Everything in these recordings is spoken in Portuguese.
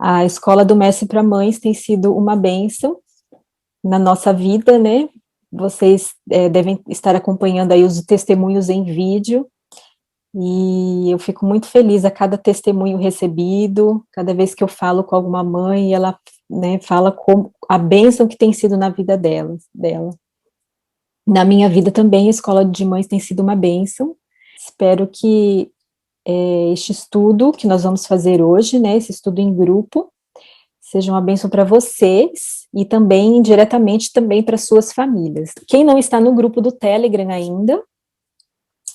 A Escola do Mestre para Mães tem sido uma bênção na nossa vida, né? Vocês devem estar acompanhando aí os testemunhos em vídeo, e eu fico muito feliz a cada testemunho recebido, cada vez que eu falo com alguma mãe, ela, né, fala como a bênção que tem sido na vida dela. Na minha vida também, a Escola de Mães tem sido uma bênção. Espero que este estudo que nós vamos fazer hoje, né, esse estudo em grupo, seja uma bênção para vocês e também diretamente também para suas famílias. Quem não está no grupo do Telegram ainda,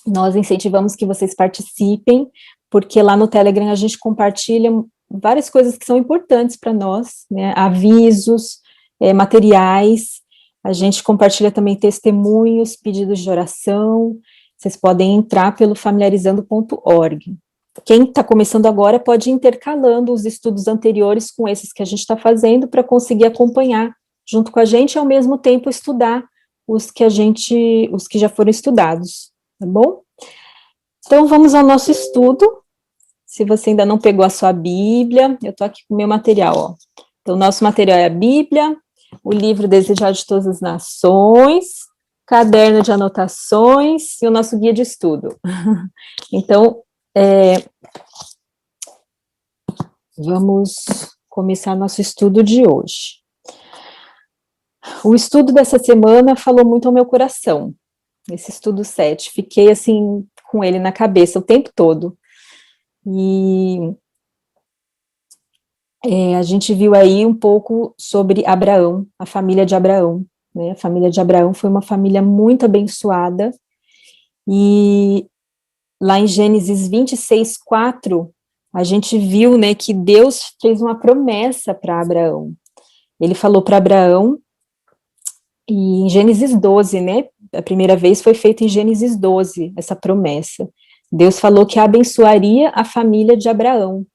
nós incentivamos que vocês participem, porque lá no Telegram a gente compartilha várias coisas que são importantes para nós, né, avisos, materiais, a gente compartilha também testemunhos, pedidos de oração. Vocês podem entrar pelo familiarizando.org. Quem está começando agora pode ir intercalando os estudos anteriores com esses que a gente está fazendo para conseguir acompanhar junto com a gente e ao mesmo tempo estudar os que já foram estudados, tá bom? Então vamos ao nosso estudo. Se você ainda não pegou a sua Bíblia, eu estou aqui com o meu material, ó. Então o nosso material é a Bíblia, o livro Desejado de Todas as Nações, caderno de anotações e o nosso guia de estudo. Então, vamos começar nosso estudo de hoje. O estudo dessa semana falou muito ao meu coração, esse estudo 7, fiquei assim com ele na cabeça o tempo todo, e a gente viu aí um pouco sobre Abraão, a família de Abraão, né? A família de Abraão foi uma família muito abençoada, e lá em Gênesis 26:4, a gente viu, né, que Deus fez uma promessa para Abraão. Ele falou para Abraão, e em Gênesis 12, né, a primeira vez foi feita em Gênesis 12, essa promessa. Deus falou que abençoaria a família de Abraão.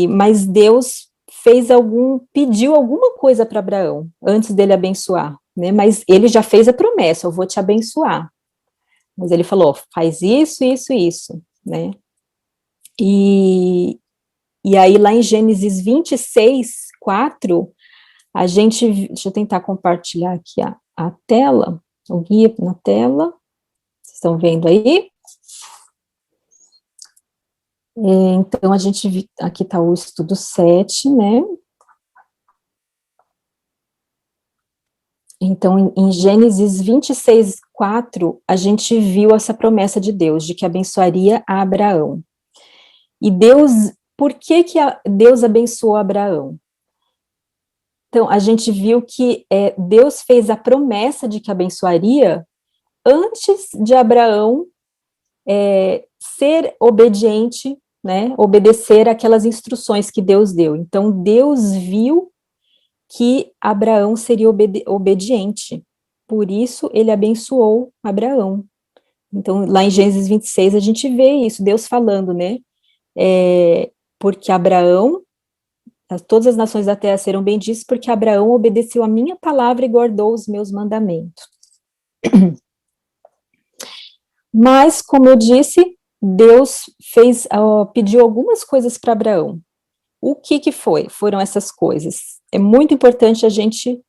Mas Deus pediu alguma coisa para Abraão, antes dele abençoar, né, mas ele já fez a promessa, eu vou te abençoar. Mas ele falou, faz isso, isso, isso, né? E aí lá em Gênesis 26:4, deixa eu tentar compartilhar aqui a tela, o guia na tela, vocês estão vendo aí? Então, aqui está o estudo 7, né? Então, em Gênesis 26:4, a gente viu essa promessa de Deus, de que abençoaria a Abraão. E por que Deus abençoou Abraão? Então, a gente viu que Deus fez a promessa de que abençoaria antes de Abraão ser obediente, né, obedecer aquelas instruções que Deus deu. Então, Deus viu que Abraão seria obediente, por isso ele abençoou Abraão. Então, lá em Gênesis 26, a gente vê isso, Deus falando, né, porque Abraão, todas as nações da terra serão benditas, porque Abraão obedeceu a minha palavra e guardou os meus mandamentos. Mas, como eu disse, Deus pediu algumas coisas para Abraão. O que foram essas coisas? É muito importante a gente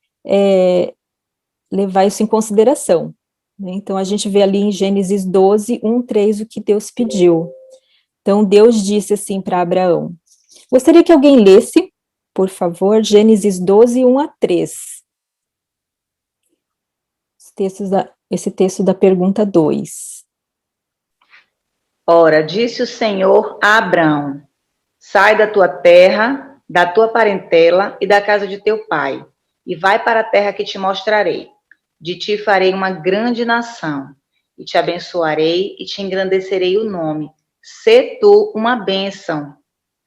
levar isso em consideração, né? Então, a gente vê ali em Gênesis 12:1-3, o que Deus pediu. Então, Deus disse assim para Abraão. Gostaria que alguém lesse, por favor, Gênesis 12:1-3. Esse texto da pergunta 2. Ora, disse o Senhor a Abrão, sai da tua terra, da tua parentela e da casa de teu pai, e vai para a terra que te mostrarei. De ti farei uma grande nação, e te abençoarei e te engrandecerei o nome. Sê tu uma bênção.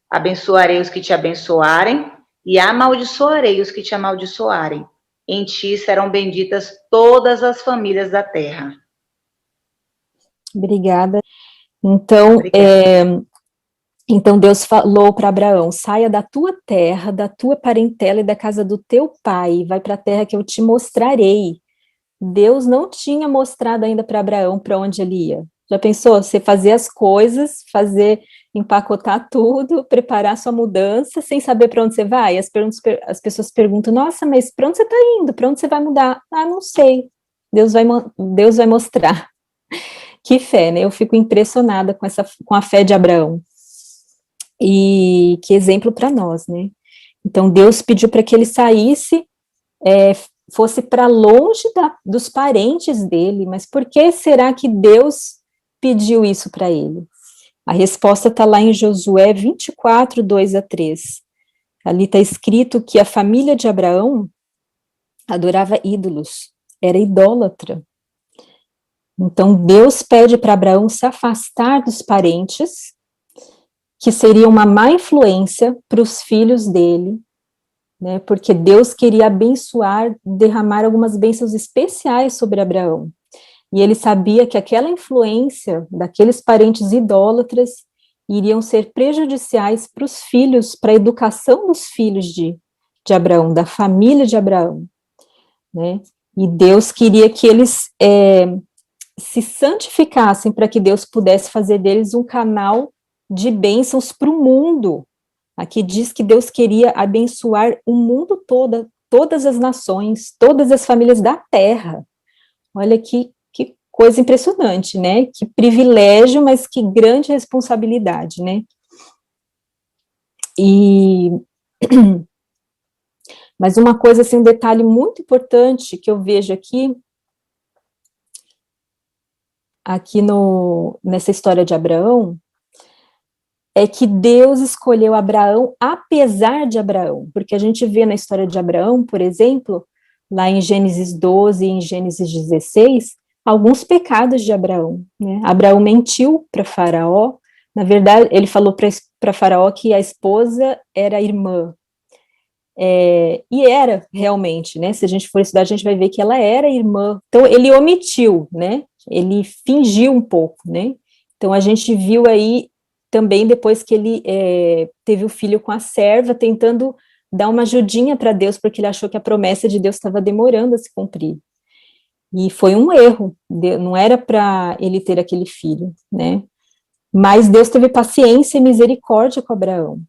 Abençoarei os que te abençoarem, e amaldiçoarei os que te amaldiçoarem. Em ti serão benditas todas as famílias da terra. Obrigada. Então, então Deus falou para Abraão, saia da tua terra, da tua parentela e da casa do teu pai, vai para a terra que eu te mostrarei. Deus não tinha mostrado ainda para Abraão para onde ele ia. Já pensou? Você fazer as coisas, empacotar tudo, preparar sua mudança, sem saber para onde você vai. As pessoas perguntam, nossa, mas para onde você está indo? Para onde você vai mudar? Ah, não sei. Deus vai mostrar. Que fé, né? Eu fico impressionada com a fé de Abraão. E que exemplo para nós, né? Então, Deus pediu para que ele saísse, fosse para longe dos parentes dele, mas por que será que Deus pediu isso para ele? A resposta está lá em Josué 24, 2-3. Ali está escrito que a família de Abraão adorava ídolos, era idólatra. Então, Deus pede para Abraão se afastar dos parentes, que seria uma má influência para os filhos dele, né, porque Deus queria abençoar, derramar algumas bênçãos especiais sobre Abraão. E ele sabia que aquela influência daqueles parentes idólatras iriam ser prejudiciais para os filhos, para a educação dos filhos de Abraão, da família de Abraão, né? E Deus queria que eles se santificassem para que Deus pudesse fazer deles um canal de bênçãos para o mundo. Aqui diz que Deus queria abençoar o mundo todo, todas as nações, todas as famílias da terra. Olha que coisa impressionante, né? Que privilégio, mas que grande responsabilidade, né? Mas uma coisa, assim, um detalhe muito importante que eu vejo aqui nessa história de Abraão, é que Deus escolheu Abraão apesar de Abraão, porque a gente vê na história de Abraão, por exemplo, lá em Gênesis 12 e em Gênesis 16, alguns pecados de Abraão, né? Abraão mentiu para Faraó, na verdade, ele falou para Faraó que a esposa era irmã, e era realmente, né? Se a gente for estudar, a gente vai ver que ela era irmã. Então, ele omitiu, né? Ele fingiu um pouco, né? Então, a gente viu aí também depois que ele teve o filho com a serva, tentando dar uma ajudinha para Deus, porque ele achou que a promessa de Deus estava demorando a se cumprir. E foi um erro, não era para ele ter aquele filho, né? Mas Deus teve paciência e misericórdia com Abraão.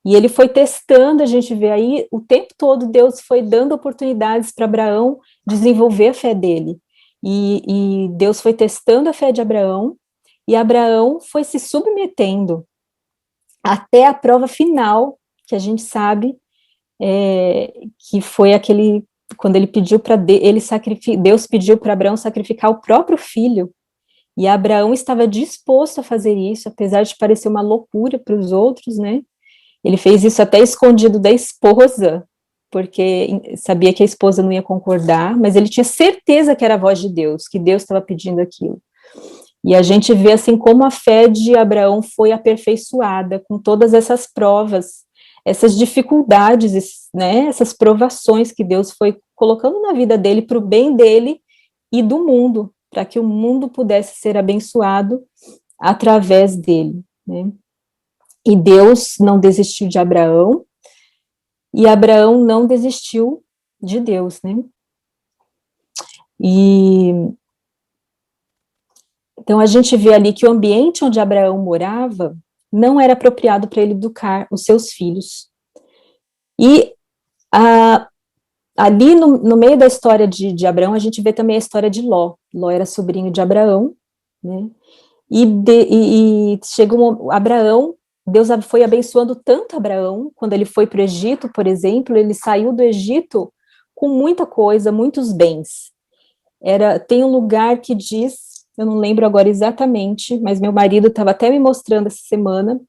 E ele foi testando, a gente vê aí, o tempo todo Deus foi dando oportunidades para Abraão desenvolver a fé dele. E Deus foi testando a fé de Abraão, e Abraão foi se submetendo até a prova final, que a gente sabe que foi aquele, quando ele pediu para Deus pediu para Abraão sacrificar o próprio filho, e Abraão estava disposto a fazer isso, apesar de parecer uma loucura para os outros, né? Ele fez isso até escondido da esposa, porque sabia que a esposa não ia concordar, mas ele tinha certeza que era a voz de Deus, que Deus estava pedindo aquilo. E a gente vê assim como a fé de Abraão foi aperfeiçoada com todas essas provas, essas dificuldades, né, essas provações que Deus foi colocando na vida dele para o bem dele e do mundo, para que o mundo pudesse ser abençoado através dele, né? E Deus não desistiu de Abraão, e Abraão não desistiu de Deus, né? Então a gente vê ali que o ambiente onde Abraão morava não era apropriado para ele educar os seus filhos. E ali no meio da história de Abraão, a gente vê também a história de Ló. Ló era sobrinho de Abraão, né? E chega Abraão, Deus foi abençoando tanto Abraão, quando ele foi para o Egito, por exemplo, ele saiu do Egito com muita coisa, muitos bens. Tem um lugar que diz, eu não lembro agora exatamente, mas meu marido estava até me mostrando essa semana,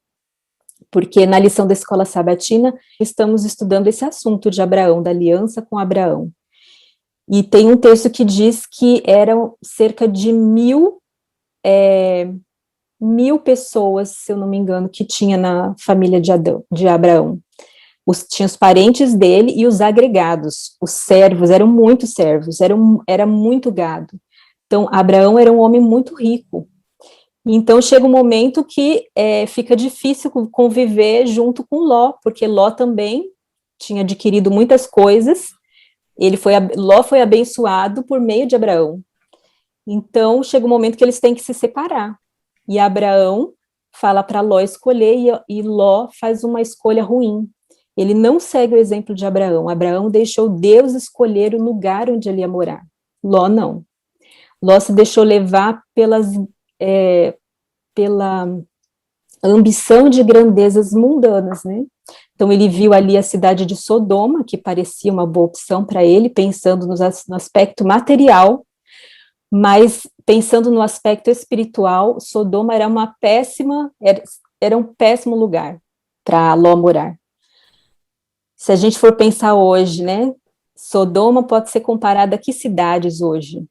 porque na lição da escola sabatina estamos estudando esse assunto de Abraão, da aliança com Abraão. E tem um texto que diz que eram cerca de 1.000 pessoas, se eu não me engano, que tinha na família de Abraão. Tinha os parentes dele e os agregados, os servos, eram muitos servos, era muito gado. Então, Abraão era um homem muito rico. Então, chega um momento que fica difícil conviver junto com Ló, porque Ló também tinha adquirido muitas coisas, Ló foi abençoado por meio de Abraão. Então, chega um momento que eles têm que se separar. E Abraão fala para Ló escolher, e Ló faz uma escolha ruim. Ele não segue o exemplo de Abraão. Abraão deixou Deus escolher o lugar onde ele ia morar. Ló não. Ló se deixou levar pela ambição de grandezas mundanas, né? Então ele viu ali a cidade de Sodoma, que parecia uma boa opção para ele, pensando no aspecto material, mas pensando no aspecto espiritual, Sodoma era era um péssimo lugar para Ló morar. Se a gente for pensar hoje, né, Sodoma pode ser comparada a que cidades hoje?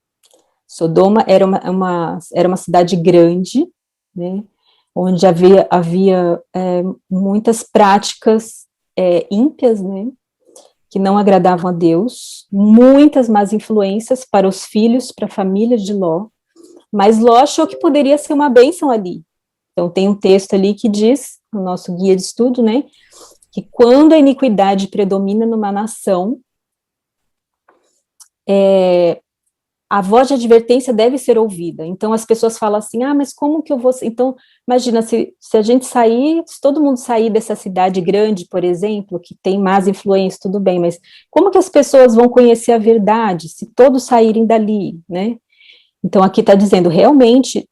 Sodoma era uma cidade grande, né, onde havia muitas práticas ímpias, né, que não agradavam a Deus, muitas más influências para os filhos, para a família de Ló, mas Ló achou que poderia ser uma bênção ali. Então tem um texto ali que diz, no nosso guia de estudo, né, que quando a iniquidade predomina numa nação, a voz de advertência deve ser ouvida. Então as pessoas falam assim, mas como que eu vou... Então, imagina, se a gente sair, se todo mundo sair dessa cidade grande, por exemplo, que tem más influência, tudo bem, mas como que as pessoas vão conhecer a verdade, se todos saírem dali, né? Então aqui está dizendo, realmente,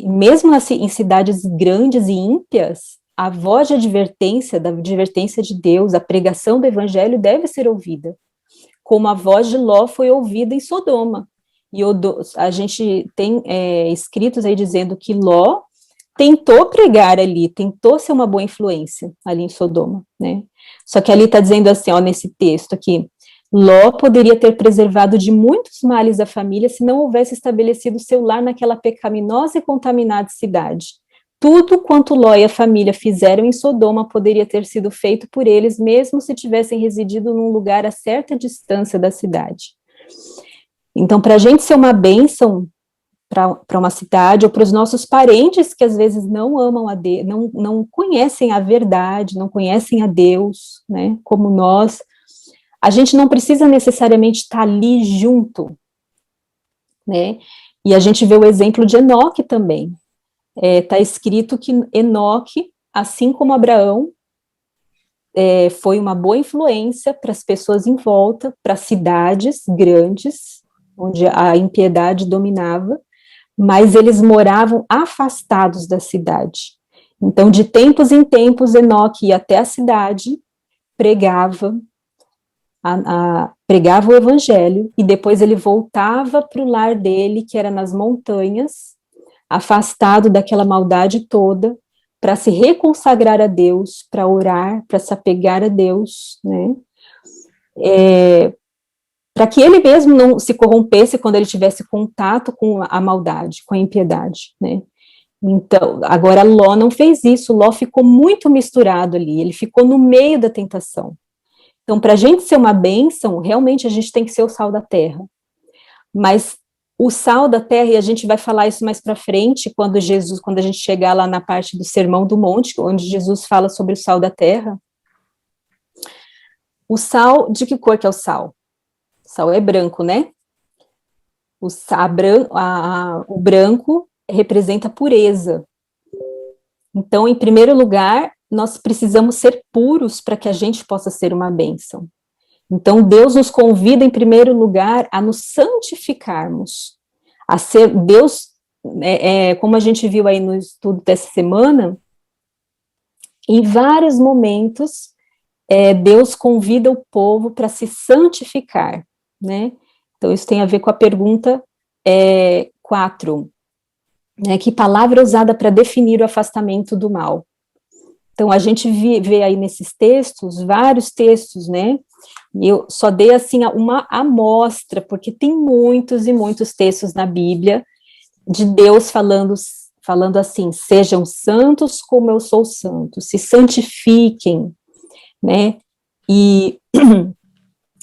mesmo assim, em cidades grandes e ímpias, a voz de advertência, da advertência de Deus, a pregação do evangelho deve ser ouvida, como a voz de Ló foi ouvida em Sodoma. E a gente tem escritos aí dizendo que Ló tentou pregar ali, tentou ser uma boa influência ali em Sodoma, né? Só que ali está dizendo assim, ó, nesse texto aqui, Ló poderia ter preservado de muitos males a família se não houvesse estabelecido seu lar naquela pecaminosa e contaminada cidade. Tudo quanto Ló e a família fizeram em Sodoma poderia ter sido feito por eles, mesmo se tivessem residido num lugar a certa distância da cidade. Então, para a gente ser uma bênção para uma cidade, ou para os nossos parentes que às vezes não amam a Deus, não conhecem a verdade, não conhecem a Deus, né, como nós, a gente não precisa necessariamente estar ali junto, né, e a gente vê o exemplo de Enoque também. Está escrito que Enoque, assim como Abraão, foi uma boa influência para as pessoas em volta, para cidades grandes, onde a impiedade dominava, mas eles moravam afastados da cidade. Então, de tempos em tempos, Enoque ia até a cidade, pregava o evangelho, e depois ele voltava para o lar dele, que era nas montanhas, afastado daquela maldade toda, para se reconsagrar a Deus, para orar, para se apegar a Deus, né? Para que ele mesmo não se corrompesse quando ele tivesse contato com a maldade, com a impiedade, né? Então, agora Ló não fez isso, Ló ficou muito misturado ali, ele ficou no meio da tentação. Então, para a gente ser uma bênção, realmente a gente tem que ser o sal da terra. Mas o sal da terra, e a gente vai falar isso mais para frente, quando a gente chegar lá na parte do Sermão do Monte, onde Jesus fala sobre o sal da terra. O sal, de que cor que é o sal? O sal é branco, né? O branco representa pureza. Então, em primeiro lugar, nós precisamos ser puros para que a gente possa ser uma bênção. Então, Deus nos convida, em primeiro lugar, a nos santificarmos, a ser Deus, como a gente viu aí no estudo dessa semana, em vários momentos, Deus convida o povo para se santificar, né? Então, isso tem a ver com a pergunta 4, né? Que palavra é usada para definir o afastamento do mal? Então, a gente vê aí nesses textos, vários textos, né? E eu só dei, assim, uma amostra, porque tem muitos e muitos textos na Bíblia de Deus falando assim, sejam santos como eu sou santo, se santifiquem, né? E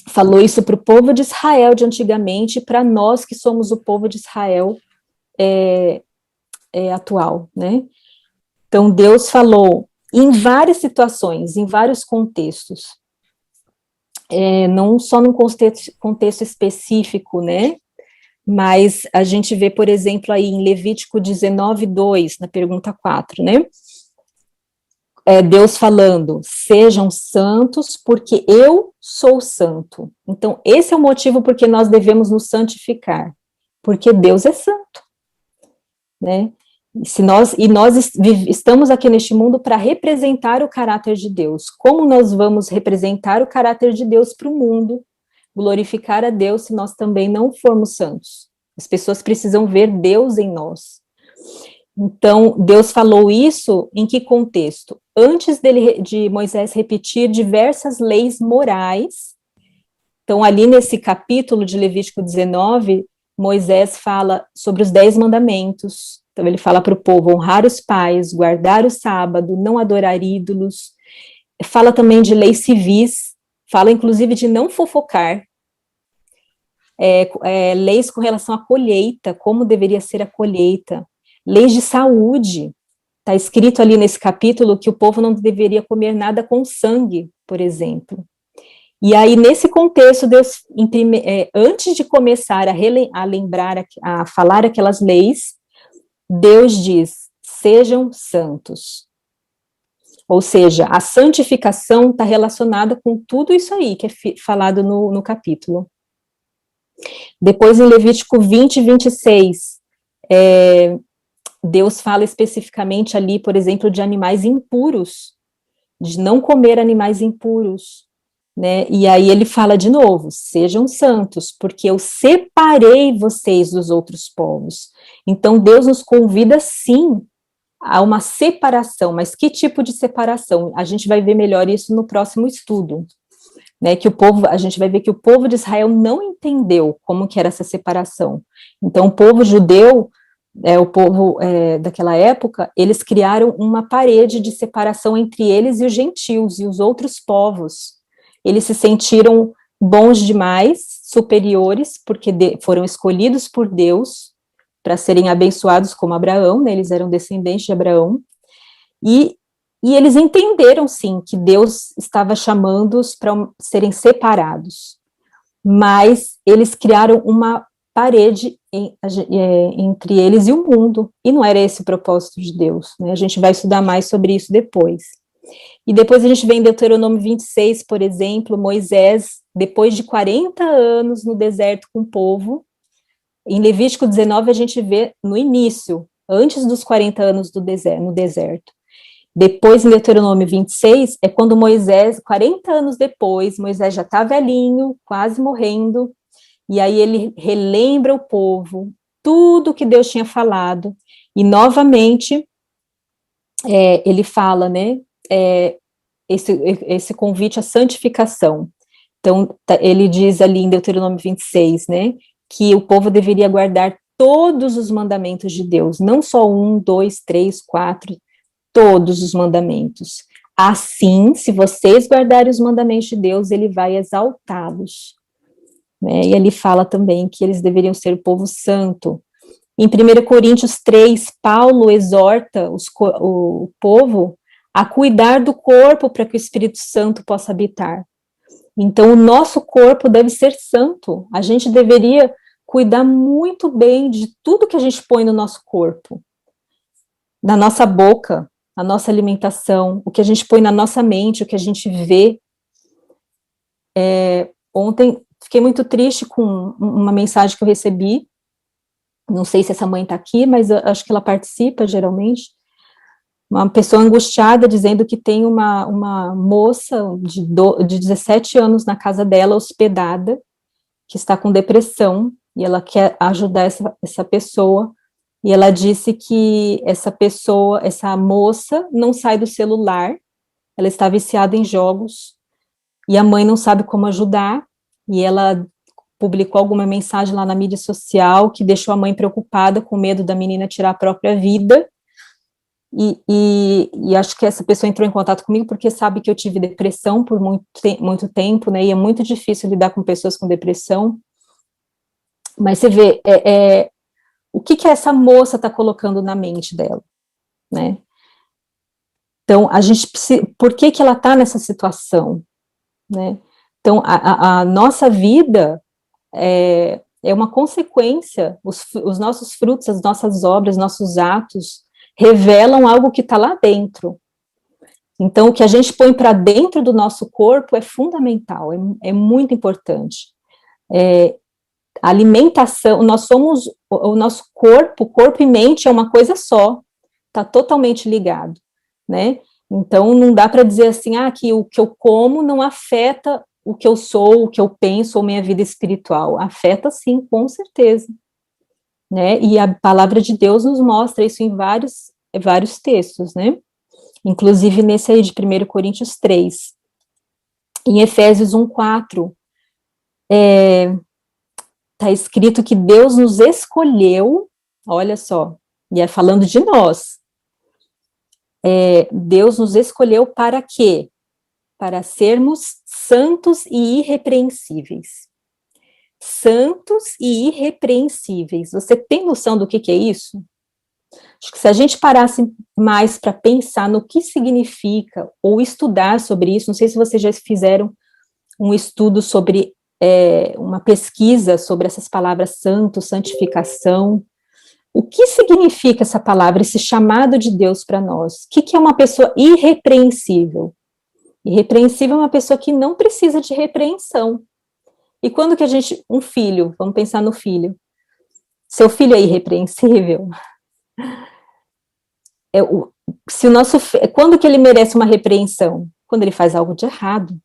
falou isso para o povo de Israel de antigamente, e para nós que somos o povo de Israel atual, né? Então, Deus falou em várias situações, em vários contextos, não só num contexto específico, né, Mas a gente vê, por exemplo, aí em Levítico 19:2, na pergunta 4, né? Deus falando, sejam santos, porque eu sou santo. Então, esse é o motivo porque nós devemos nos santificar, porque Deus é santo, né? Nós estamos aqui neste mundo para representar o caráter de Deus. Como nós vamos representar o caráter de Deus para o mundo, glorificar a Deus, se nós também não formos santos? As pessoas precisam ver Deus em nós. Então, Deus falou isso em que contexto? Antes de Moisés repetir diversas leis morais. Então, ali nesse capítulo de Levítico 19, Moisés fala sobre os 10 mandamentos. Então, ele fala para o povo honrar os pais, guardar o sábado, não adorar ídolos. Fala também de leis civis, fala inclusive de não fofocar. Leis com relação à colheita, como deveria ser a colheita. Leis de saúde. Está escrito ali nesse capítulo que o povo não deveria comer nada com sangue, por exemplo. E aí, nesse contexto, Deus, antes de começar a lembrar, a falar aquelas leis, Deus diz, sejam santos. Ou seja, a santificação está relacionada com tudo isso aí que é falado no capítulo. Depois, em Levítico 20:26, Deus fala especificamente ali, por exemplo, de animais impuros, de não comer animais impuros, né? E aí ele fala de novo, sejam santos, porque eu separei vocês dos outros povos. Então Deus nos convida sim a uma separação, mas que tipo de separação? A gente vai ver melhor isso no próximo estudo, né? A gente vai ver que o povo de Israel não entendeu como que era essa separação. Então o povo judeu, o povo daquela época, eles criaram uma parede de separação entre eles e os gentios e os outros povos. Eles se sentiram bons demais, superiores, porque foram escolhidos por Deus para serem abençoados como Abraão, né? Eles eram descendentes de Abraão, e eles entenderam, sim, que Deus estava chamando-os para serem separados, mas eles criaram uma parede entre eles e o mundo, e não era esse o propósito de Deus, né? A gente vai estudar mais sobre isso depois. E depois a gente vê em Deuteronômio 26, por exemplo, Moisés, depois de 40 anos no deserto com o povo, em Levítico 19 a gente vê no início, antes dos 40 anos no deserto. Depois, em Deuteronômio 26, é quando Moisés, 40 anos depois, Moisés já está velhinho, quase morrendo, e aí ele relembra o povo, tudo que Deus tinha falado, e novamente ele fala, né, esse convite à santificação. Então, ele diz ali em Deuteronômio 26, né, que o povo deveria guardar todos os mandamentos de Deus, não só 1, 2, 3, 4, todos os mandamentos. Assim, se vocês guardarem os mandamentos de Deus, ele vai exaltá-los. Né? E ele fala também que eles deveriam ser o povo santo. Em 1 Coríntios 3, Paulo exorta o povo a cuidar do corpo para que o Espírito Santo possa habitar. Então, o nosso corpo deve ser santo. A gente deveria cuidar muito bem de tudo que a gente põe no nosso corpo. Na nossa boca, a nossa alimentação, o que a gente põe na nossa mente, o que a gente vê. Ontem, fiquei muito triste com uma mensagem que eu recebi. Não sei se essa mãe está aqui, mas eu acho que ela participa, geralmente. Uma pessoa angustiada dizendo que tem uma moça de 17 anos na casa dela, hospedada, que está com depressão, e ela quer ajudar essa pessoa, e ela disse que essa moça não sai do celular, ela está viciada em jogos, e a mãe não sabe como ajudar, e ela publicou alguma mensagem lá na mídia social que deixou a mãe preocupada, com medo da menina tirar a própria vida. E acho que essa pessoa entrou em contato comigo porque sabe que eu tive depressão por muito tempo, né, e é muito difícil lidar com pessoas com depressão, mas você vê, o que essa moça está colocando na mente dela, né? Então, a gente precisa, por que ela está nessa situação, né? Então, a nossa vida, é uma consequência, os nossos frutos, as nossas obras, nossos atos, revelam algo que está lá dentro. Então, o que a gente põe para dentro do nosso corpo é fundamental, é muito importante. A alimentação, nós somos, o nosso corpo e mente é uma coisa só, está totalmente ligado, né? Então, não dá para dizer assim, que o que eu como não afeta o que eu sou, o que eu penso, ou minha vida espiritual. Afeta sim, com certeza, né? E a palavra de Deus nos mostra isso em vários textos, né? Inclusive nesse aí de 1 Coríntios 3. Em Efésios 1:4, está escrito que Deus nos escolheu, olha só, e é falando de nós. Deus nos escolheu para quê? Para sermos santos e irrepreensíveis. Santos e irrepreensíveis. Você tem noção do que é isso? Acho que se a gente parasse mais para pensar no que significa, ou estudar sobre isso, não sei se vocês já fizeram um estudo sobre, uma pesquisa sobre essas palavras santo, santificação. O que significa essa palavra, esse chamado de Deus para nós? O que é uma pessoa irrepreensível? Irrepreensível é uma pessoa que não precisa de repreensão. E quando que um filho, vamos pensar no filho, seu filho é irrepreensível? Quando que ele merece uma repreensão? Quando ele faz algo de errado.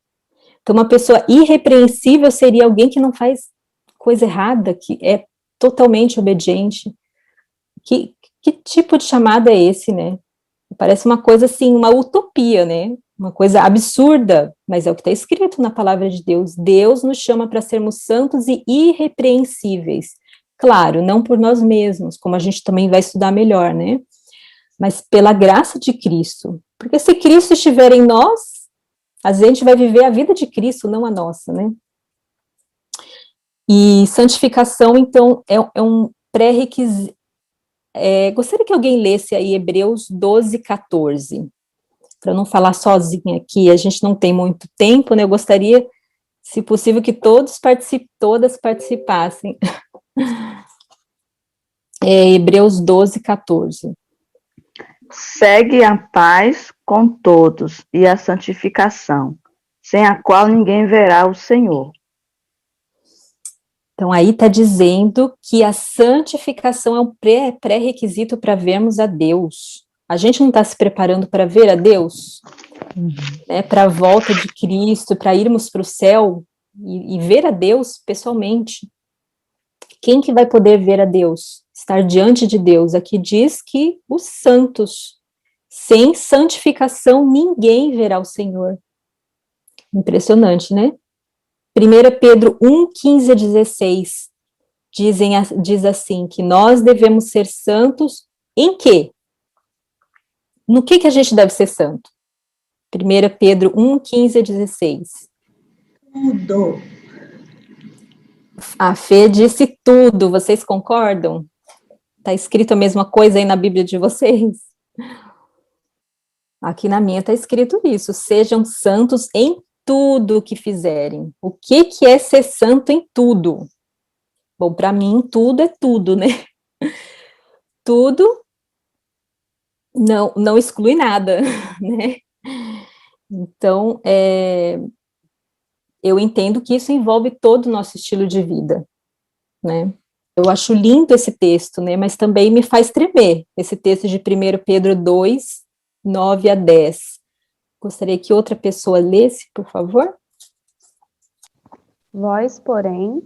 Então, uma pessoa irrepreensível seria alguém que não faz coisa errada, que é totalmente obediente. Que tipo de chamada é esse, né? Parece uma coisa assim, uma utopia, né? Uma coisa absurda, mas é o que está escrito na palavra de Deus. Deus nos chama para sermos santos e irrepreensíveis. Claro, não por nós mesmos, como a gente também vai estudar melhor, né? Mas pela graça de Cristo. Porque se Cristo estiver em nós, a gente vai viver a vida de Cristo, não a nossa, né? E santificação, então, é um pré-requisito. Gostaria que alguém lesse aí Hebreus 12:14. Para não falar sozinha aqui, a gente não tem muito tempo, né? Eu gostaria, se possível, que todas participassem. Hebreus 12:14. Segue a paz com todos e a santificação, sem a qual ninguém verá o Senhor. Então, aí está dizendo que a santificação é um pré-requisito para vermos a Deus. A gente não está se preparando para ver a Deus? Né, para a volta de Cristo, para irmos para o céu e ver a Deus pessoalmente. Quem que vai poder ver a Deus? Estar diante de Deus? Aqui diz que os santos, sem santificação, ninguém verá o Senhor. Impressionante, né? 1 Pedro 1:15-16 diz assim, que nós devemos ser santos em quê? No que a gente deve ser santo? 1 Pedro 1:15-16. Tudo. A Fê disse tudo, vocês concordam? Está escrito a mesma coisa aí na Bíblia de vocês? Aqui na minha está escrito isso, sejam santos em tudo que fizerem. O que é ser santo em tudo? Bom, para mim, tudo é tudo, né? Tudo não exclui nada, né? Então, eu entendo que isso envolve todo o nosso estilo de vida, né? Eu acho lindo esse texto, né? Mas também me faz tremer, esse texto de 1 Pedro 2:9-10. Gostaria que outra pessoa lesse, por favor. Vós, porém,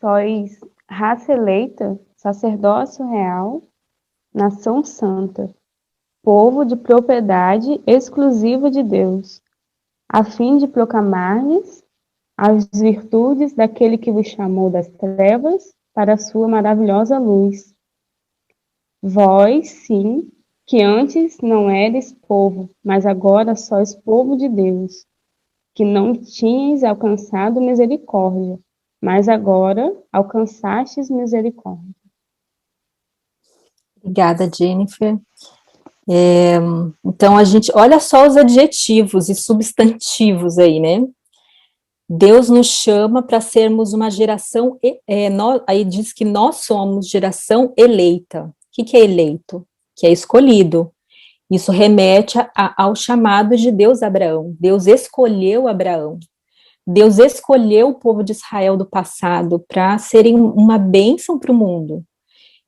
sois raça eleita, sacerdócio real, nação santa, povo de propriedade exclusiva de Deus, a fim de proclamar-lhes as virtudes daquele que vos chamou das trevas para a sua maravilhosa luz. Vós, sim, que antes não eres povo, mas agora sois povo de Deus, que não tinhas alcançado misericórdia, mas agora alcançastes misericórdia. Obrigada, Jennifer. Então, olha só os adjetivos e substantivos aí, né? Deus nos chama para sermos uma geração, aí diz que nós somos geração eleita. O que é eleito? Que é escolhido. Isso remete ao chamado de Deus a Abraão. Deus escolheu Abraão. Deus escolheu o povo de Israel do passado para serem uma bênção para o mundo.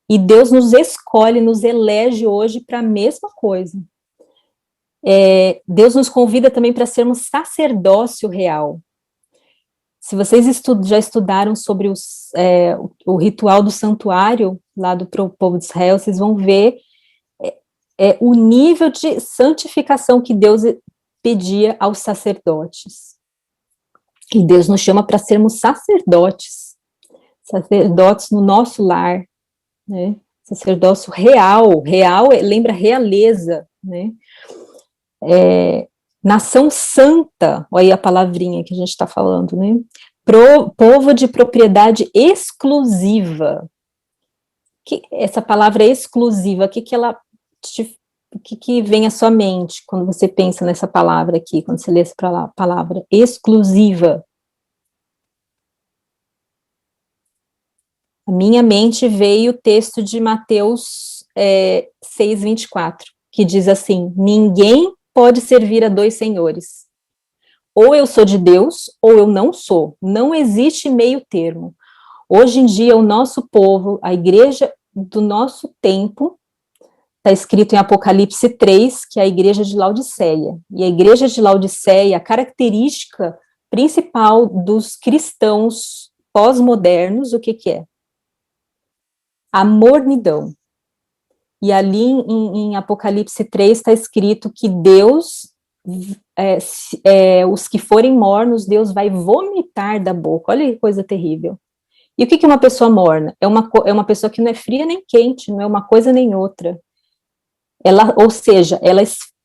E Deus nos escolhe, nos elege hoje para a mesma coisa. Deus nos convida também para sermos sacerdócio real. Se vocês já estudaram sobre o ritual do santuário, lá do povo de Israel, vocês vão ver o nível de santificação que Deus pedia aos sacerdotes. E Deus nos chama para sermos sacerdotes no nosso lar, né? Sacerdócio real lembra realeza, né? Nação santa, olha aí a palavrinha que a gente está falando, né? Povo de propriedade exclusiva. Essa palavra exclusiva, o que vem à sua mente quando você pensa nessa palavra aqui, quando você lê essa palavra exclusiva? A minha mente veio o texto de Mateus 6:24, que diz assim: ninguém pode servir a dois senhores. Ou eu sou de Deus, ou eu não sou. Não existe meio termo. Hoje em dia, o nosso povo, a igreja do nosso tempo, está escrito em Apocalipse 3, que é a igreja de Laodiceia. E a igreja de Laodiceia, a característica principal dos cristãos pós-modernos, o que é? A mornidão. E ali em Apocalipse 3 está escrito que Deus, os que forem mornos, Deus vai vomitar da boca. Olha que coisa terrível. E o que é uma pessoa morna? É uma pessoa que não é fria nem quente, não é uma coisa nem outra. Ou seja, ela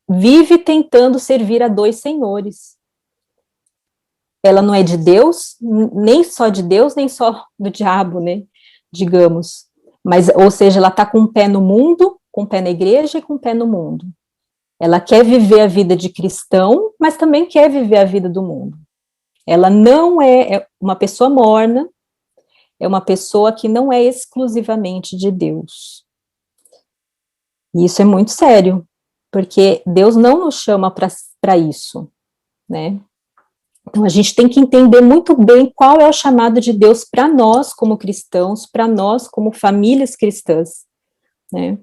vive tentando servir a dois senhores. Ela não é de Deus, nem só de Deus, nem só do diabo, né? Digamos. Mas, ou seja, ela está com um pé no mundo, com um pé na igreja e com um pé no mundo. Ela quer viver a vida de cristão, mas também quer viver a vida do mundo. Ela não é uma pessoa morna, é uma pessoa que não é exclusivamente de Deus. E isso é muito sério, porque Deus não nos chama para isso, né? Então, a gente tem que entender muito bem qual é o chamado de Deus para nós como cristãos, para nós como famílias cristãs, né?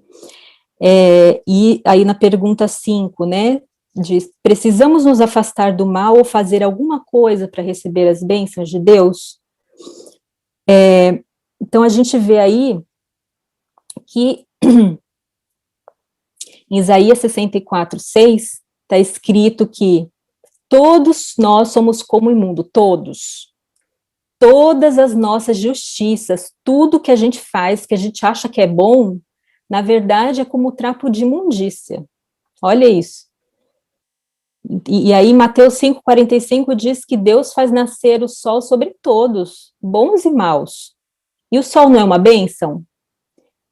E aí na pergunta 5, né, diz, precisamos nos afastar do mal ou fazer alguma coisa para receber as bênçãos de Deus? Então, a gente vê aí que em Isaías 64:6, está escrito que todos nós somos como imundo, todos. Todas as nossas justiças, tudo que a gente faz, que a gente acha que é bom, na verdade é como trapo de imundícia. Olha isso. E aí Mateus 5:45 diz que Deus faz nascer o sol sobre todos, bons e maus. E o sol não é uma bênção?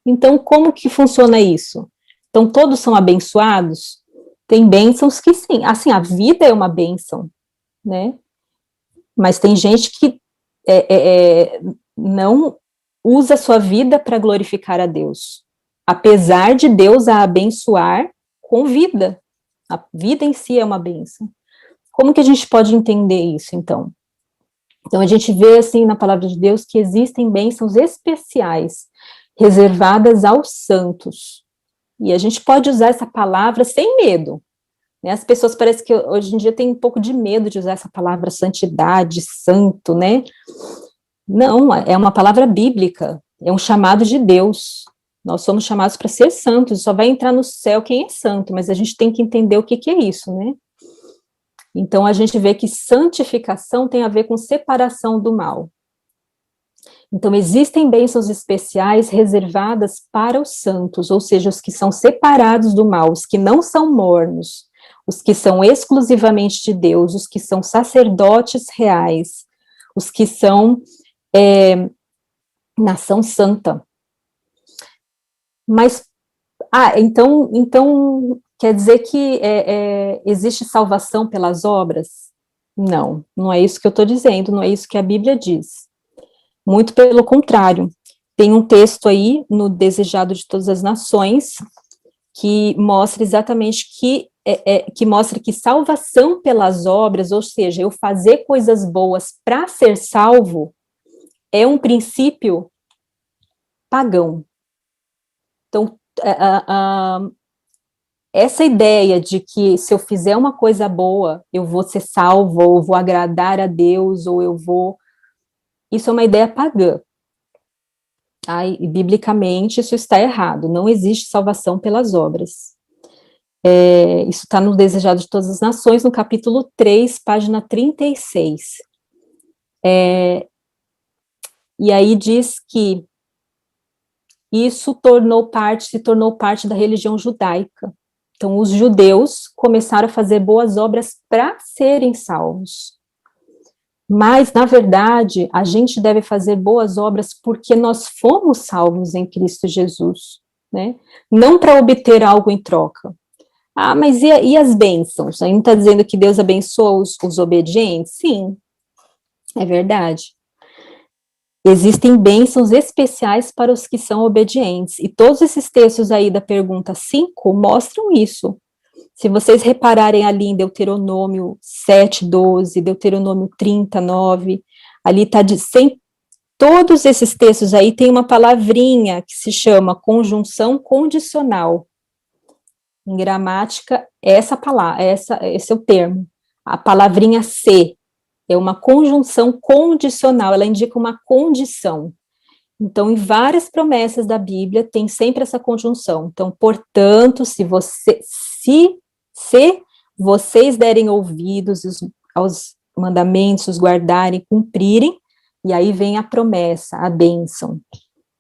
Então, como que funciona isso? Então, todos são abençoados? Tem bênçãos que sim, assim, a vida é uma bênção, né? Mas tem gente que não usa a sua vida para glorificar a Deus, apesar de Deus a abençoar com vida. A vida em si é uma bênção. Como que a gente pode entender isso, então? Então, a gente vê, assim, na palavra de Deus, que existem bênçãos especiais, reservadas aos santos. E a gente pode usar essa palavra sem medo, né? As pessoas parecem que hoje em dia têm um pouco de medo de usar essa palavra santidade, santo, né? Não, é uma palavra bíblica, é um chamado de Deus. Nós somos chamados para ser santos, só vai entrar no céu quem é santo, mas a gente tem que entender o que é isso, né? Então, a gente vê que santificação tem a ver com separação do mal. Então, existem bênçãos especiais reservadas para os santos, ou seja, os que são separados do mal, os que não são mornos, os que são exclusivamente de Deus, os que são sacerdotes reais, os que são nação santa. Mas, então quer dizer que existe salvação pelas obras? Não, não é isso que eu estou dizendo, não é isso que a Bíblia diz. Muito pelo contrário. Tem um texto aí, no Desejado de Todas as Nações, que mostra exatamente que mostra que salvação pelas obras, ou seja, eu fazer coisas boas para ser salvo, é um princípio pagão. Então, essa ideia de que se eu fizer uma coisa boa, eu vou ser salvo, ou vou agradar a Deus, ou eu vou... Isso é uma ideia pagã. E biblicamente, isso está errado. Não existe salvação pelas obras. Isso está no Desejado de Todas as Nações, no capítulo 3, página 36. E aí diz que isso se tornou parte da religião judaica. Então, os judeus começaram a fazer boas obras para serem salvos. Mas, na verdade, a gente deve fazer boas obras porque nós fomos salvos em Cristo Jesus, né? Não para obter algo em troca. Mas e as bênçãos? A gente está dizendo que Deus abençoa os obedientes? Sim, é verdade. Existem bênçãos especiais para os que são obedientes, e todos esses textos aí da pergunta 5 mostram isso. Se vocês repararem ali em Deuteronômio 7:12, Deuteronômio 30:9, ali está todos esses textos aí tem uma palavrinha que se chama conjunção condicional. Em gramática, essa palavra, esse é o termo. A palavrinha se é uma conjunção condicional, ela indica uma condição. Então, em várias promessas da Bíblia, tem sempre essa conjunção. Então, portanto, se vocês derem ouvidos aos mandamentos, os guardarem, cumprirem, e aí vem a promessa, a bênção,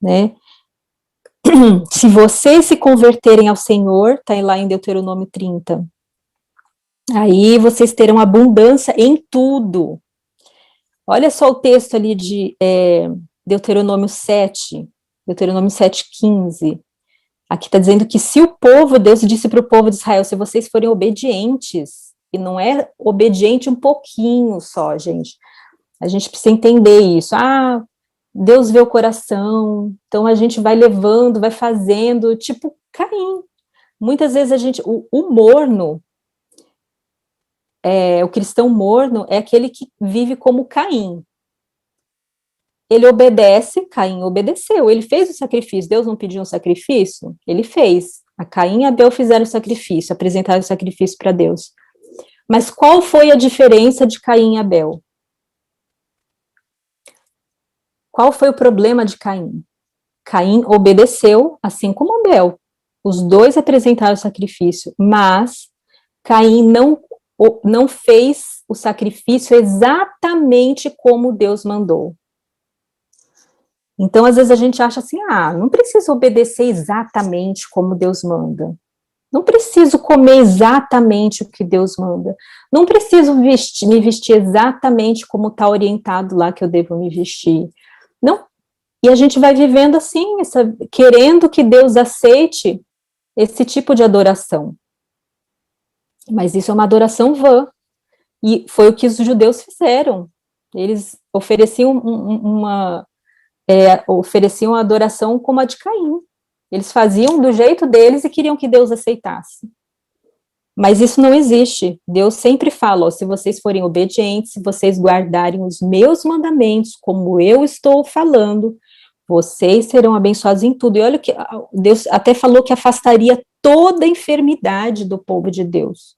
né? Se vocês se converterem ao Senhor, está lá em Deuteronômio 30, aí vocês terão abundância em tudo. Olha só o texto ali de Deuteronômio 7:15. Aqui está dizendo que se o povo, Deus disse para o povo de Israel, se vocês forem obedientes, e não é obediente um pouquinho só, gente. A gente precisa entender isso. Deus vê o coração, então a gente vai levando, vai fazendo, tipo Caim. Muitas vezes o morno, o cristão morno é aquele que vive como Caim. Ele obedece, Caim obedeceu, ele fez o sacrifício, Deus não pediu um sacrifício? Ele fez. A Caim e Abel fizeram o sacrifício, apresentaram o sacrifício para Deus. Mas qual foi a diferença de Caim e Abel? Qual foi o problema de Caim? Caim obedeceu, assim como Abel. Os dois apresentaram o sacrifício, mas Caim não fez o sacrifício exatamente como Deus mandou. Então, às vezes a gente acha assim, não preciso obedecer exatamente como Deus manda. Não preciso comer exatamente o que Deus manda. Não preciso me vestir exatamente como está orientado lá que eu devo me vestir. Não. E a gente vai vivendo assim, querendo que Deus aceite esse tipo de adoração. Mas isso é uma adoração vã. E foi o que os judeus fizeram. Eles ofereciam ofereciam a adoração como a de Caim. Eles faziam do jeito deles e queriam que Deus aceitasse. Mas isso não existe. Deus sempre fala, se vocês forem obedientes, se vocês guardarem os meus mandamentos, como eu estou falando, vocês serão abençoados em tudo. E olha que Deus até falou que afastaria toda a enfermidade do povo de Deus.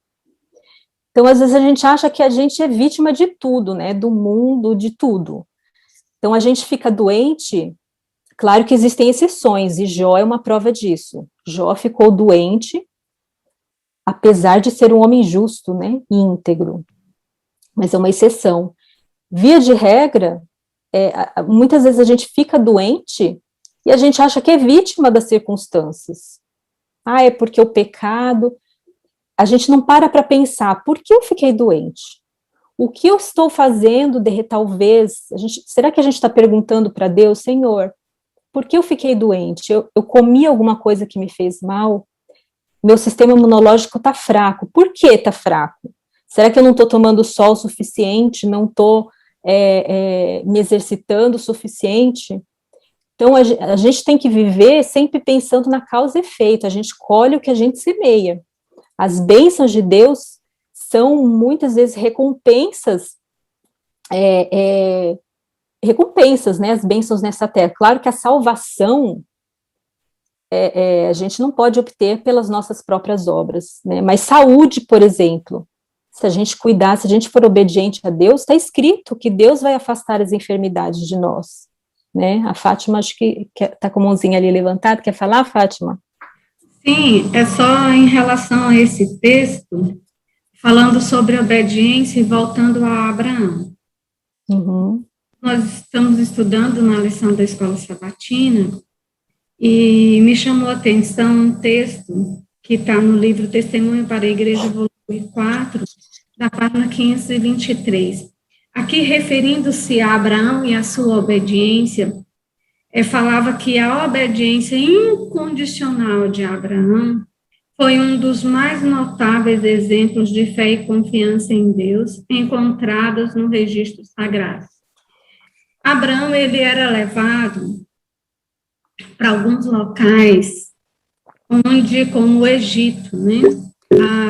Então, às vezes a gente acha que a gente é vítima de tudo, né? Do mundo, de tudo. Então, a gente fica doente. Claro que existem exceções, e Jó é uma prova disso. Jó ficou doente, apesar de ser um homem justo, né, íntegro, mas é uma exceção. Via de regra, muitas vezes a gente fica doente e a gente acha que é vítima das circunstâncias. É porque o pecado... A gente não para pensar, por que eu fiquei doente? O que eu estou fazendo talvez... será que a gente está perguntando para Deus, Senhor, por que eu fiquei doente? Eu comi alguma coisa que me fez mal? Meu sistema imunológico está fraco. Por que está fraco? Será que eu não estou tomando sol o suficiente? Não estou me exercitando o suficiente? Então, a gente tem que viver sempre pensando na causa e efeito, a gente colhe o que a gente semeia. As bênçãos de Deus são, muitas vezes, recompensas, né, as bênçãos nessa terra. Claro que a salvação, a gente não pode obter pelas nossas próprias obras, né, mas saúde, por exemplo, se a gente cuidar, se a gente for obediente a Deus, está escrito que Deus vai afastar as enfermidades de nós, né? A Fátima, acho que está com a mãozinha ali levantada, quer falar, Fátima? Sim, é só em relação a esse texto, falando sobre obediência e voltando a Abraão. Uhum. Nós estamos estudando na lição da Escola Sabatina e me chamou a atenção um texto que está no livro Testemunho para a Igreja, volume 4, da página 523. Aqui, referindo-se a Abraão e a sua obediência, falava que a obediência incondicional de Abraão foi um dos mais notáveis exemplos de fé e confiança em Deus encontrados no registro sagrado. Abraão, ele era levado para alguns locais onde, como o Egito, né,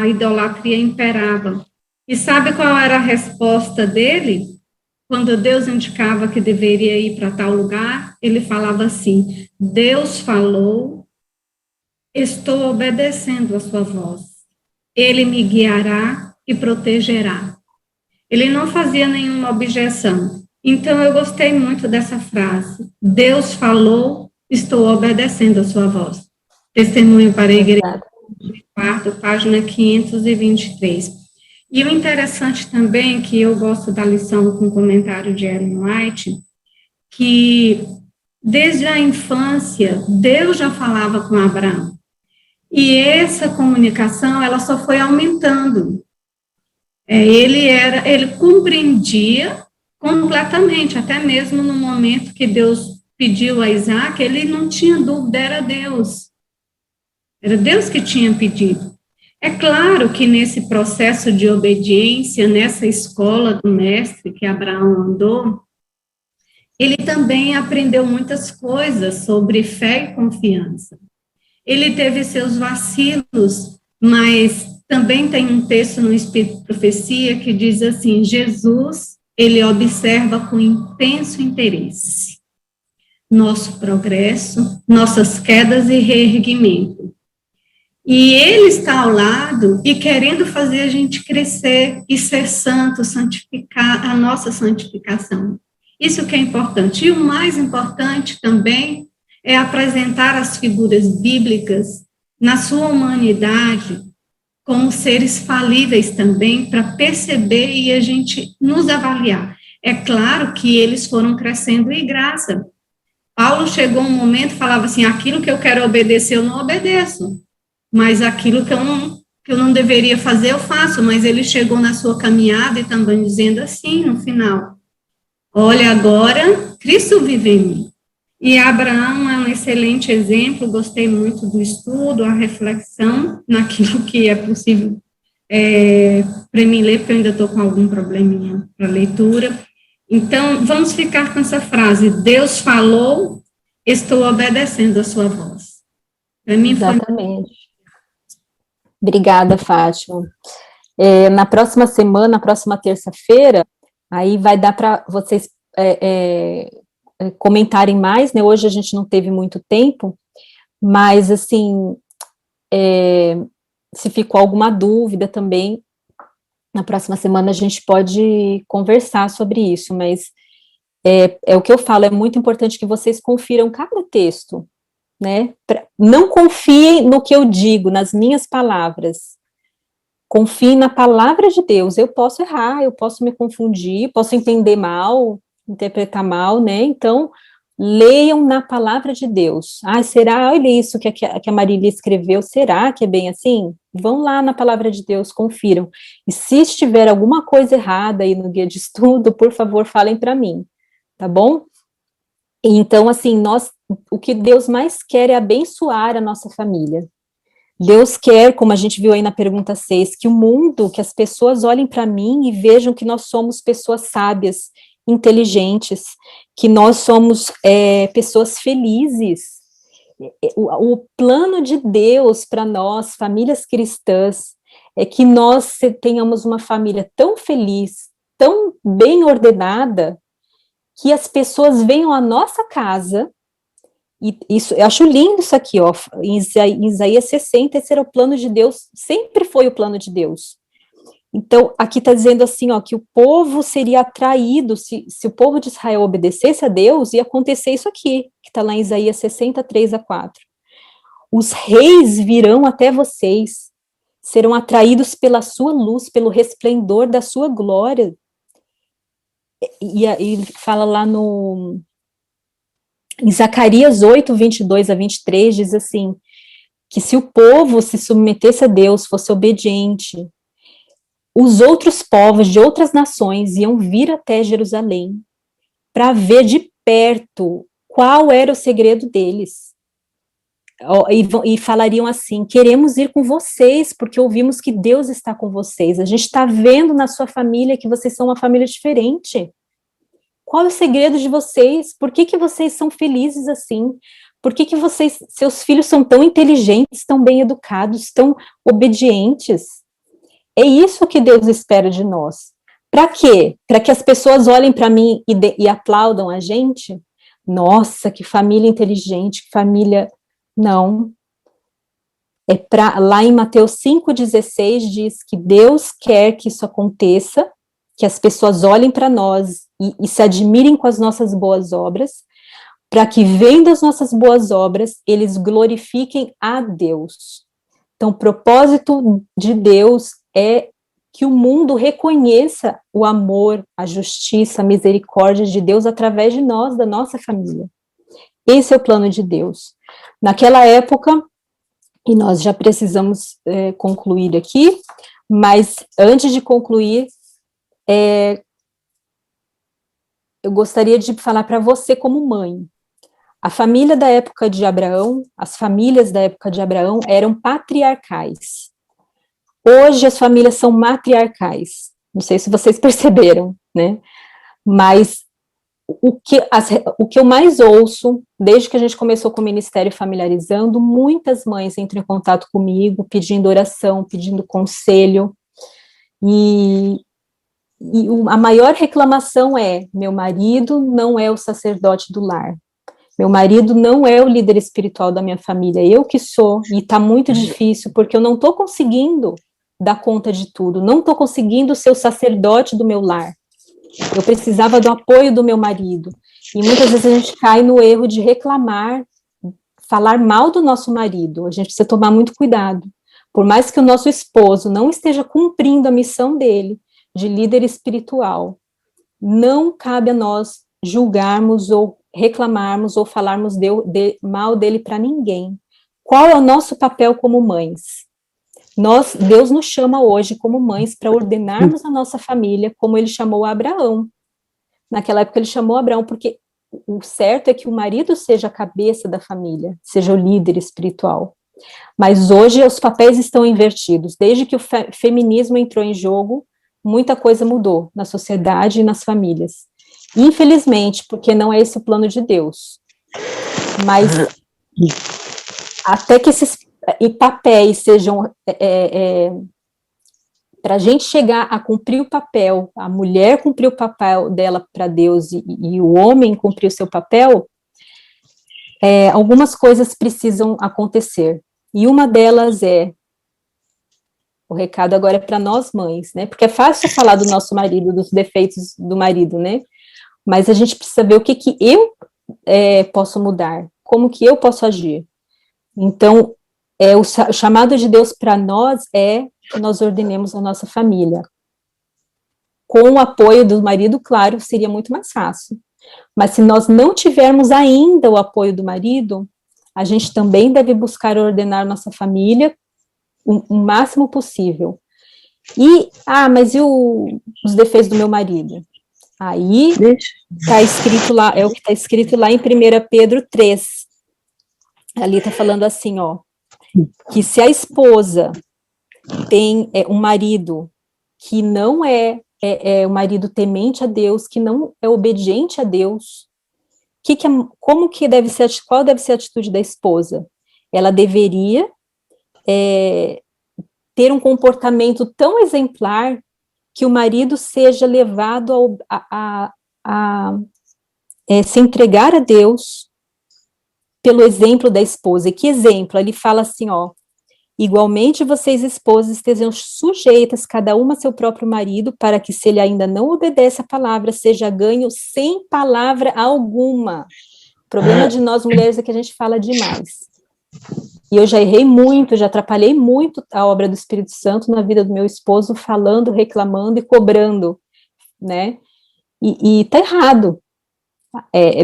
a idolatria imperava. E sabe qual era a resposta dele? Quando Deus indicava que deveria ir para tal lugar, ele falava assim: Deus falou, estou obedecendo a sua voz. Ele me guiará e protegerá. Ele não fazia nenhuma objeção. Então, eu gostei muito dessa frase. Deus falou, estou obedecendo a sua voz. Testemunho para a Igreja, quarto, página 523. E o interessante também, que eu gosto da lição com o comentário de Ellen White, que desde a infância, Deus já falava com Abraão. E essa comunicação, ela só foi aumentando. Ele compreendia completamente, até mesmo no momento que Deus pediu a Isaac, ele não tinha dúvida, era Deus. Era Deus que tinha pedido. É claro que nesse processo de obediência, nessa escola do mestre que Abraão andou, ele também aprendeu muitas coisas sobre fé e confiança. Ele teve seus vacilos, mas também tem um texto no Espírito de Profecia que diz assim: Jesus, ele observa com intenso interesse nosso progresso, nossas quedas e reerguimento. E ele está ao lado e querendo fazer a gente crescer e ser santo, santificar a nossa santificação. Isso que é importante. E o mais importante também é apresentar as figuras bíblicas na sua humanidade como seres falíveis também, para perceber e a gente nos avaliar. É claro que eles foram crescendo em graça. Paulo chegou um momento e falava assim: aquilo que eu quero obedecer, eu não obedeço. Mas aquilo que eu não deveria fazer, eu faço. Mas ele chegou na sua caminhada e também dizendo assim, no final: olha, agora Cristo vive em mim. E Abraão é um excelente exemplo, gostei muito do estudo, a reflexão naquilo que é possível para mim ler, porque eu ainda estou com algum probleminha para leitura. Então, vamos ficar com essa frase: Deus falou, estou obedecendo a sua voz. Para mim foi... Exatamente. Obrigada, Fátima. Na próxima semana, na próxima terça-feira, aí vai dar para vocês comentarem mais, né? Hoje a gente não teve muito tempo, mas, assim, se ficou alguma dúvida também, na próxima semana a gente pode conversar sobre isso, mas é o que eu falo, é muito importante que vocês confiram cada texto, né? Não confiem no que eu digo, nas minhas palavras. Confiem na palavra de Deus. Eu posso errar, eu posso me confundir, posso entender mal, interpretar mal, né? Então, leiam na palavra de Deus. Será? Olha isso que a Marília escreveu, será que é bem assim? Vão lá na palavra de Deus, confiram. E se estiver alguma coisa errada aí no guia de estudo, por favor, falem para mim, tá bom? Então, assim, o que Deus mais quer é abençoar a nossa família. Deus quer, como a gente viu aí na pergunta 6, que o mundo, que as pessoas olhem para mim e vejam que nós somos pessoas sábias, inteligentes, que nós somos pessoas felizes. O plano de Deus para nós, famílias cristãs, é que nós tenhamos uma família tão feliz, tão bem ordenada, que as pessoas venham à nossa casa. E isso, eu acho lindo isso aqui, ó, em Isaías 60, esse era o plano de Deus, sempre foi o plano de Deus. Então, aqui está dizendo assim, ó, que o povo seria atraído, se o povo de Israel obedecesse a Deus, ia acontecer isso aqui, que está lá em Isaías 60, 3-4. Os reis virão até vocês, serão atraídos pela sua luz, pelo resplendor da sua glória. E fala lá em Zacarias 8, 22-23, diz assim, que se o povo se submetesse a Deus, fosse obediente, os outros povos de outras nações iam vir até Jerusalém para ver de perto qual era o segredo deles. E falariam assim, queremos ir com vocês, porque ouvimos que Deus está com vocês. A gente está vendo na sua família que vocês são uma família diferente. Qual é o segredo de vocês? Por que vocês são felizes assim? Por que seus filhos são tão inteligentes, tão bem educados, tão obedientes? É isso que Deus espera de nós. Para quê? Para que as pessoas olhem para mim e aplaudam a gente? Nossa, que família inteligente, que família... Não. Lá em Mateus 5,16 diz que Deus quer que isso aconteça, que as pessoas olhem para nós e se admirem com as nossas boas obras, para que, vendo as nossas boas obras, eles glorifiquem a Deus. Então, o propósito de Deus é que o mundo reconheça o amor, a justiça, a misericórdia de Deus através de nós, da nossa família. Esse é o plano de Deus. Naquela época, e nós já precisamos concluir aqui, mas antes de concluir, eu gostaria de falar para você como mãe. A família da época de Abraão, as famílias da época de Abraão eram patriarcais. Hoje as famílias são matriarcais. Não sei se vocês perceberam, né? Mas o que eu mais ouço, desde que a gente começou com o Ministério Familiarizando, muitas mães entram em contato comigo, pedindo oração, pedindo conselho, e a maior reclamação é, meu marido não é o sacerdote do lar, meu marido não é o líder espiritual da minha família, eu que sou, e está muito difícil, porque eu não estou conseguindo dar conta de tudo, não estou conseguindo ser o sacerdote do meu lar, eu precisava do apoio do meu marido, e muitas vezes a gente cai no erro de reclamar, falar mal do nosso marido, a gente precisa tomar muito cuidado, por mais que o nosso esposo não esteja cumprindo a missão dele, de líder espiritual, não cabe a nós julgarmos ou reclamarmos ou falarmos mal dele para ninguém. Qual é o nosso papel como mães? Deus nos chama hoje como mães para ordenarmos a nossa família como ele chamou Abraão. Naquela época ele chamou Abraão porque o certo é que o marido seja a cabeça da família, seja o líder espiritual. Mas hoje os papéis estão invertidos. Desde que o feminismo entrou em jogo, muita coisa mudou na sociedade e nas famílias. Infelizmente, porque não é esse o plano de Deus. Mas até que esses papéis sejam... para a gente chegar a cumprir o papel, a mulher cumprir o papel dela para Deus e o homem cumprir o seu papel, algumas coisas precisam acontecer. E uma delas o recado agora é para nós mães, né? Porque é fácil falar do nosso marido, dos defeitos do marido, né? Mas a gente precisa ver o que eu posso mudar, como que eu posso agir. Então, o chamado de Deus para nós é que nós ordenemos a nossa família. Com o apoio do marido, claro, seria muito mais fácil. Mas se nós não tivermos ainda o apoio do marido, a gente também deve buscar ordenar nossa família o máximo possível. Mas e os defeitos do meu marido? Aí está escrito lá, é o que está escrito lá em 1 Pedro 3. Ali está falando assim, ó, que se a esposa tem um marido que não é um marido temente a Deus, que não é obediente a Deus, qual deve ser a atitude da esposa? Ela deveria ter um comportamento tão exemplar que o marido seja levado a se entregar a Deus pelo exemplo da esposa. E que exemplo? Ele fala assim, ó: igualmente vocês, esposas, estejam sujeitas, cada uma a seu próprio marido, para que, se ele ainda não obedece a palavra, seja ganho sem palavra alguma. O problema de nós mulheres é que a gente fala demais. E eu já errei muito, já atrapalhei muito a obra do Espírito Santo na vida do meu esposo, falando, reclamando e cobrando, né? E tá errado.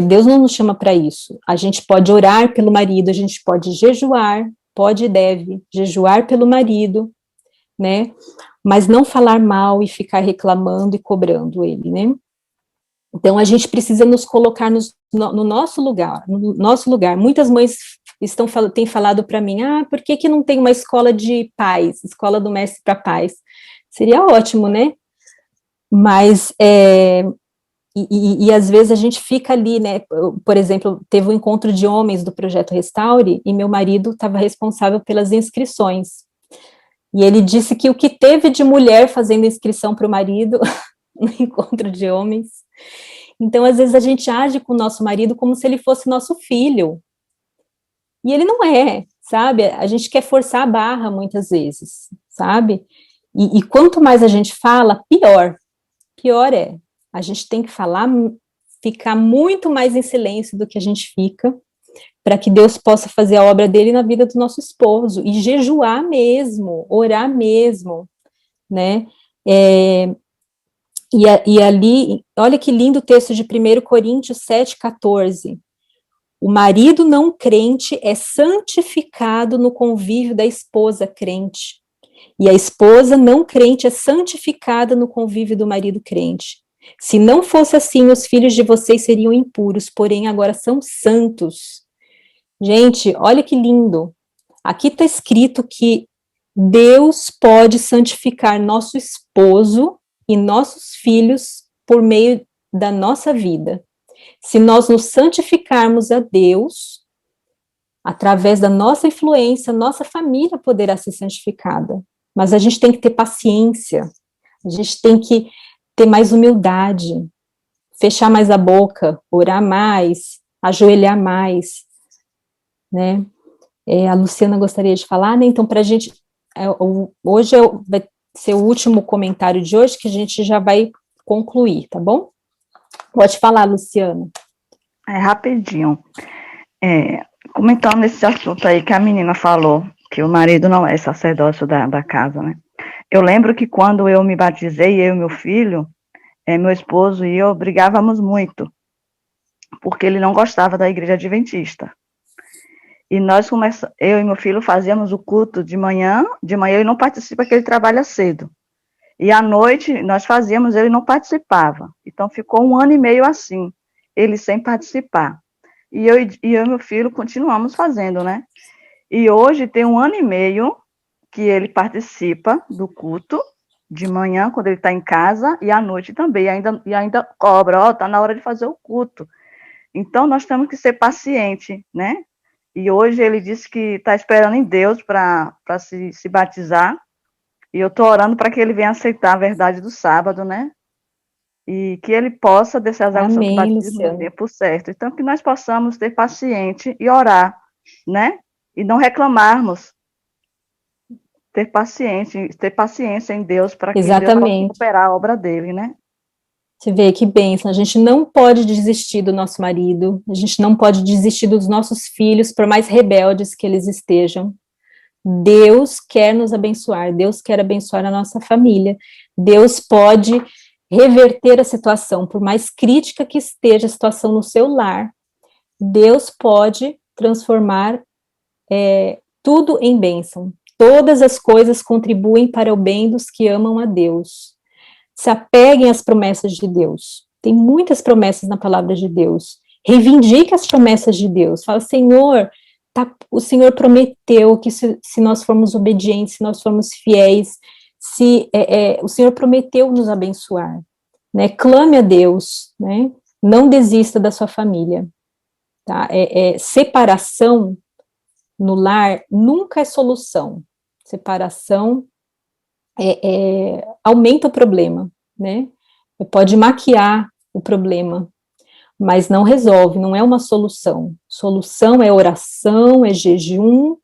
Deus não nos chama para isso. A gente pode orar pelo marido, a gente pode jejuar, pode e deve jejuar pelo marido, né? Mas não falar mal e ficar reclamando e cobrando ele, né? Então, a gente precisa nos colocar no nosso lugar, Muitas mães têm falado para mim, por que não tem uma escola de pais, escola do mestre para pais? Seria ótimo, né? Mas, às vezes a gente fica ali, né? Por exemplo, teve um encontro de homens do Projeto Restaure, e meu marido estava responsável pelas inscrições. E ele disse que o que teve de mulher fazendo inscrição para o marido no encontro de homens. Então, às vezes, a gente age com o nosso marido como se ele fosse nosso filho. E ele não é, sabe? A gente quer forçar a barra muitas vezes, sabe? E quanto mais a gente fala, pior. Pior é. A gente tem que falar, ficar muito mais em silêncio do que a gente fica, para que Deus possa fazer a obra dele na vida do nosso esposo, e jejuar mesmo, orar mesmo, né? E ali, olha que lindo o texto de 1 Coríntios 7,14. O marido não crente é santificado no convívio da esposa crente, e a esposa não crente é santificada no convívio do marido crente. Se não fosse assim, os filhos de vocês seriam impuros, porém agora são santos. Gente, olha que lindo. Aqui está escrito que Deus pode santificar nosso esposo e nossos filhos por meio da nossa vida. Se nós nos santificarmos a Deus, através da nossa influência, nossa família poderá ser santificada. Mas a gente tem que ter paciência, a gente tem que ter mais humildade, fechar mais a boca, orar mais, ajoelhar mais, né? A Luciana gostaria de falar, né? Então, para a gente, hoje vai ser o último comentário de hoje, que a gente já vai concluir, tá bom? Pode falar, Luciana. Rapidinho. Comentando nesse assunto aí que a menina falou, que o marido não é sacerdócio da casa, né? Eu lembro que quando eu me batizei, eu e meu filho, meu esposo e eu brigávamos muito, porque ele não gostava da igreja adventista. E nós eu e meu filho fazíamos o culto de manhã ele não participa, porque ele trabalha cedo. E à noite nós fazíamos, ele não participava. Então ficou 1 ano e meio assim, ele sem participar. E eu e meu filho continuamos fazendo, né? E hoje tem 1 ano e meio que ele participa do culto, de manhã, quando ele está em casa, e à noite também, e ainda cobra, tá na hora de fazer o culto. Então, nós temos que ser pacientes, né? E hoje ele disse que está esperando em Deus para se batizar, e eu estou orando para que ele venha aceitar a verdade do sábado, né? E que ele possa descer as águas do batismo no tempo certo. Então, que nós possamos ter paciência e orar, né? E não reclamarmos. Ter paciência em Deus para que Deus possa recuperar a obra dele, né? Você vê que bênção, a gente não pode desistir do nosso marido, a gente não pode desistir dos nossos filhos, por mais rebeldes que eles estejam. Deus quer nos abençoar, Deus quer abençoar a nossa família, Deus pode reverter a situação, por mais crítica que esteja a situação no seu lar, Deus pode transformar tudo em bênção. Todas as coisas contribuem para o bem dos que amam a Deus. Se apeguem às promessas de Deus. Tem muitas promessas na palavra de Deus. Reivindique as promessas de Deus. Fala, Senhor, o Senhor prometeu que se nós formos obedientes, se nós formos fiéis, o Senhor prometeu nos abençoar, né? Clame a Deus, né? Não desista da sua família, tá? Separação no lar nunca é solução. Separação aumenta o problema, né? Pode maquiar o problema, mas não resolve, não é uma solução. Solução é oração, é jejum,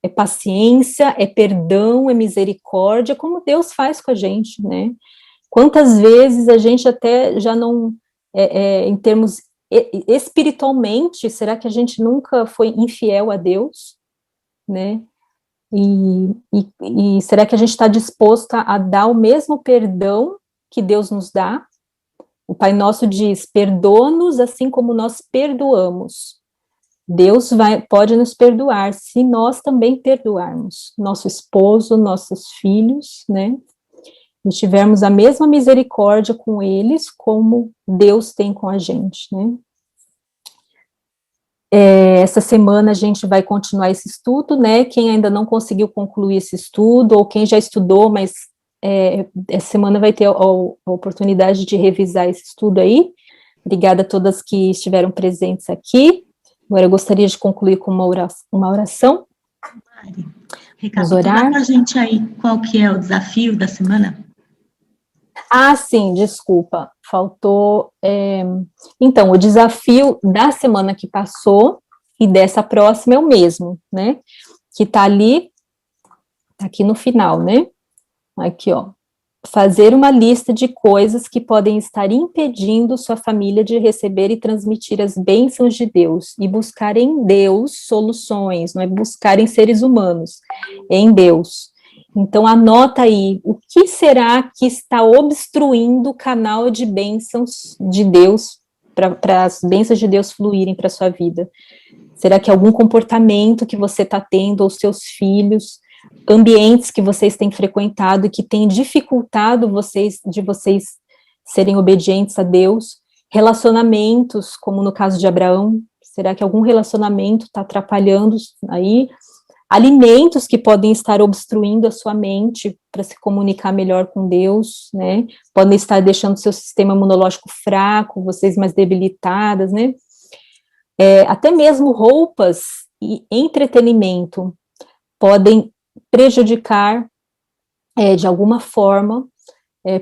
é paciência, é perdão, é misericórdia, como Deus faz com a gente, né? Quantas vezes a gente até já não, em termos espiritualmente, será que a gente nunca foi infiel a Deus, né? E será que a gente está disposto a dar o mesmo perdão que Deus nos dá? O Pai Nosso diz, perdoa-nos assim como nós perdoamos. Deus pode nos perdoar se nós também perdoarmos nosso esposo, nossos filhos, né? E tivermos a mesma misericórdia com eles como Deus tem com a gente, né? Essa semana a gente vai continuar esse estudo, né? Quem ainda não conseguiu concluir esse estudo, ou quem já estudou, mas essa semana vai ter a oportunidade de revisar esse estudo aí. Obrigada a todas que estiveram presentes aqui. Agora eu gostaria de concluir com uma oração. Mari, recapitula para a gente aí qual que é o desafio da semana. Ah, sim, desculpa, faltou. Então, o desafio da semana que passou e dessa próxima é o mesmo, né? Que tá ali, tá aqui no final, né? Aqui, ó. Fazer uma lista de coisas que podem estar impedindo sua família de receber e transmitir as bênçãos de Deus, e buscar em Deus soluções, não é buscar em seres humanos, é em Deus. Então, anota aí, o que será que está obstruindo o canal de bênçãos de Deus, para as bênçãos de Deus fluírem para a sua vida? Será que algum comportamento que você está tendo, ou seus filhos, ambientes que vocês têm frequentado e que têm dificultado vocês serem obedientes a Deus? Relacionamentos, como no caso de Abraão, será que algum relacionamento está atrapalhando aí? Alimentos que podem estar obstruindo a sua mente para se comunicar melhor com Deus, né? Podem estar deixando seu sistema imunológico fraco, vocês mais debilitadas, né? Até mesmo roupas e entretenimento podem prejudicar de alguma forma,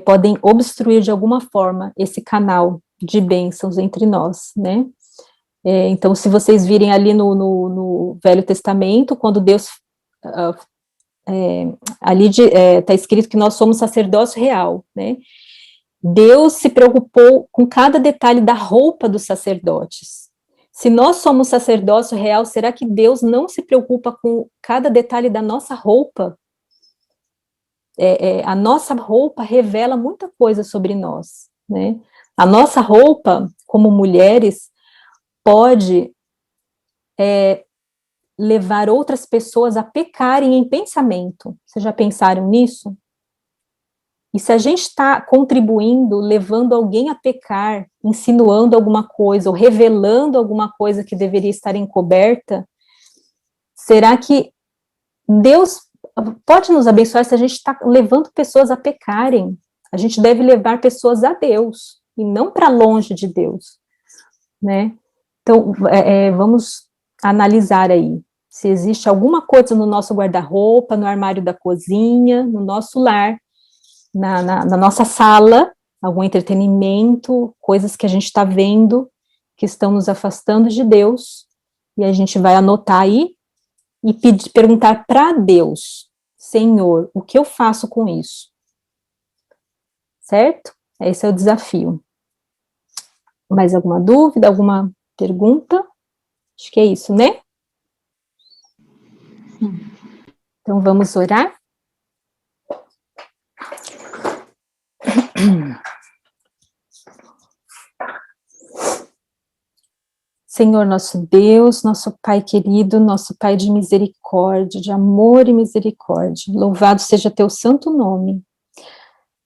podem obstruir de alguma forma esse canal de bênçãos entre nós, né? Então, se vocês virem ali no Velho Testamento, quando Deus, ali está escrito que nós somos sacerdócio real, né? Deus se preocupou com cada detalhe da roupa dos sacerdotes. Se nós somos sacerdócio real, será que Deus não se preocupa com cada detalhe da nossa roupa? A nossa roupa revela muita coisa sobre nós, né? A nossa roupa, como mulheres, pode levar outras pessoas a pecarem em pensamento. Vocês já pensaram nisso? E se a gente está contribuindo, levando alguém a pecar, insinuando alguma coisa, ou revelando alguma coisa que deveria estar encoberta, será que Deus pode nos abençoar se a gente está levando pessoas a pecarem? A gente deve levar pessoas a Deus, e não para longe de Deus, né? Então, vamos analisar aí, se existe alguma coisa no nosso guarda-roupa, no armário da cozinha, no nosso lar, na nossa sala, algum entretenimento, coisas que a gente está vendo, que estão nos afastando de Deus, e a gente vai anotar aí, e perguntar para Deus, Senhor, o que eu faço com isso? Certo? Esse é o desafio. Mais alguma dúvida, alguma pergunta? Acho que é isso, né? Sim. Então, vamos orar? Senhor, nosso Deus, nosso Pai querido, nosso Pai de misericórdia, de amor e misericórdia, louvado seja teu santo nome,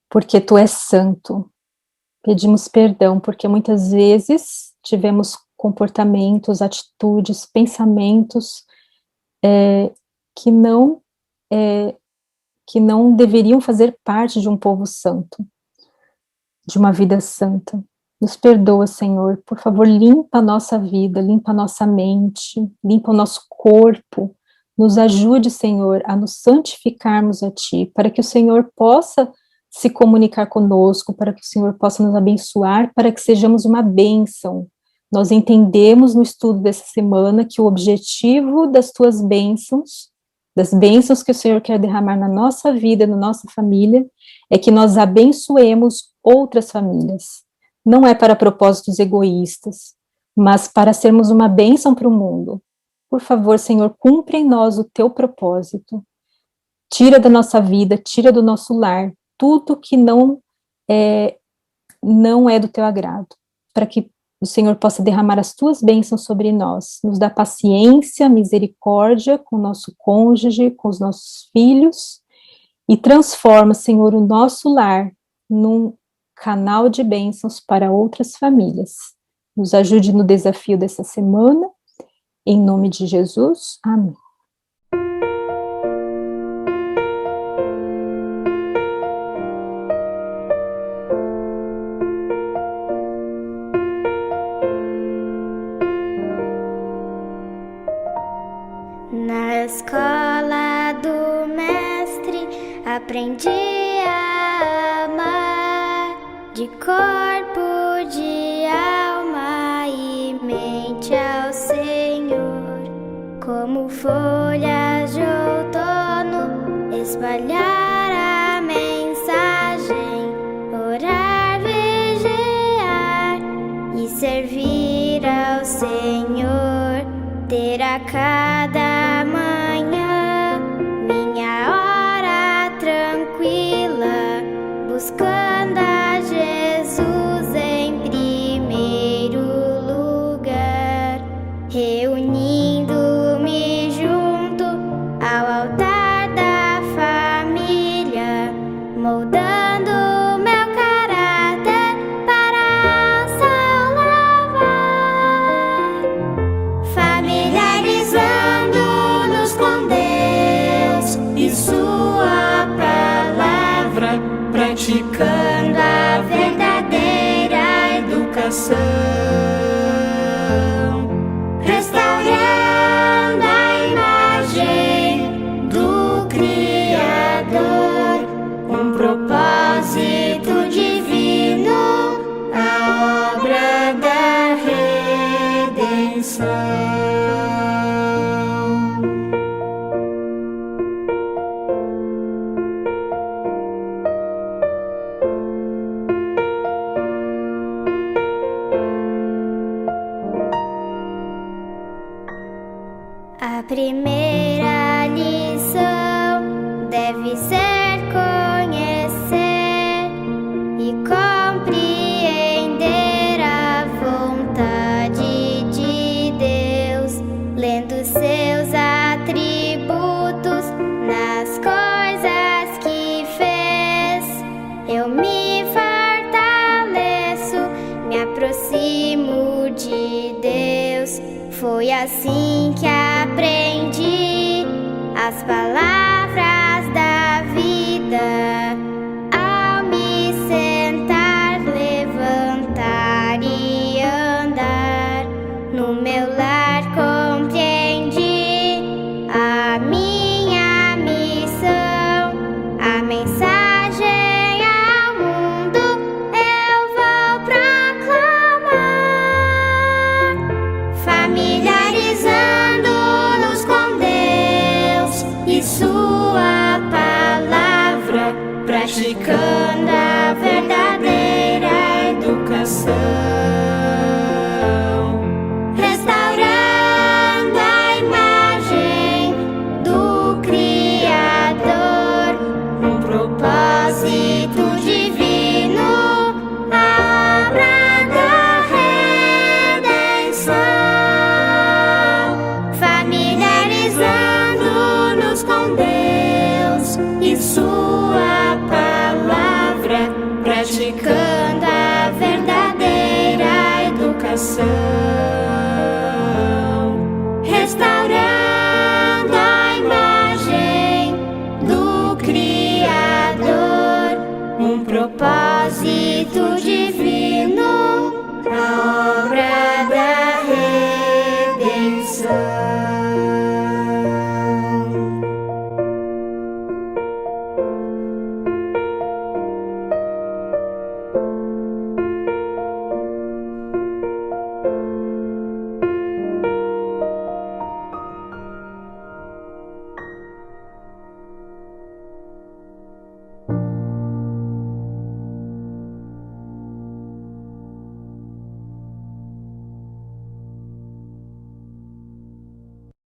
porque tu és santo. Pedimos perdão, porque muitas vezes tivemos comportamentos, atitudes, pensamentos que não deveriam fazer parte de um povo santo, de uma vida santa. Nos perdoa, Senhor, por favor, limpa a nossa vida, limpa a nossa mente, limpa o nosso corpo, nos ajude, Senhor, a nos santificarmos a Ti, para que o Senhor possa se comunicar conosco, para que o Senhor possa nos abençoar, para que sejamos uma bênção. Nós entendemos no estudo dessa semana que o objetivo das Tuas bênçãos, das bênçãos que o Senhor quer derramar na nossa vida, na nossa família, é que nós abençoemos outras famílias. Não é para propósitos egoístas, mas para sermos uma bênção para o mundo. Por favor, Senhor, cumpre em nós o Teu propósito. Tira da nossa vida, tira do nosso lar, tudo que não é do Teu agrado, para que o Senhor possa derramar as Tuas bênçãos sobre nós, nos dá paciência, misericórdia com o nosso cônjuge, com os nossos filhos, e transforma, Senhor, o nosso lar num canal de bênçãos para outras famílias. Nos ajude no desafio dessa semana, em nome de Jesus, amém. Na escola do mestre aprendi a amar, de corpo, de alma e mente ao Senhor, como folhas de outono, espalhar a mensagem, orar, vigiar e servir ao Senhor, ter a cada manhã minha hora tranquila, buscando a Jesus em primeiro lugar, reunindo-me junto ao altar da família, moldando meu caráter para ao céu levar, familiarizando-nos com Deus e Sua palavra, praticando a verdadeira educação, restaurando a imagem do Criador, um propósito divino, a obra da redenção. A primeira lição deve ser conhecer e compreender a vontade de Deus, lendo seus atributos nas coisas que fez. Eu me fortaleço, me aproximo de Deus. Foi assim que aprendi as palavras da vida, ao me sentar, levantar e andar. No meu lar compreendi a minha missão, a mensagem ao mundo eu vou proclamar, familiarizando-nos com Deus e Sua Espírito de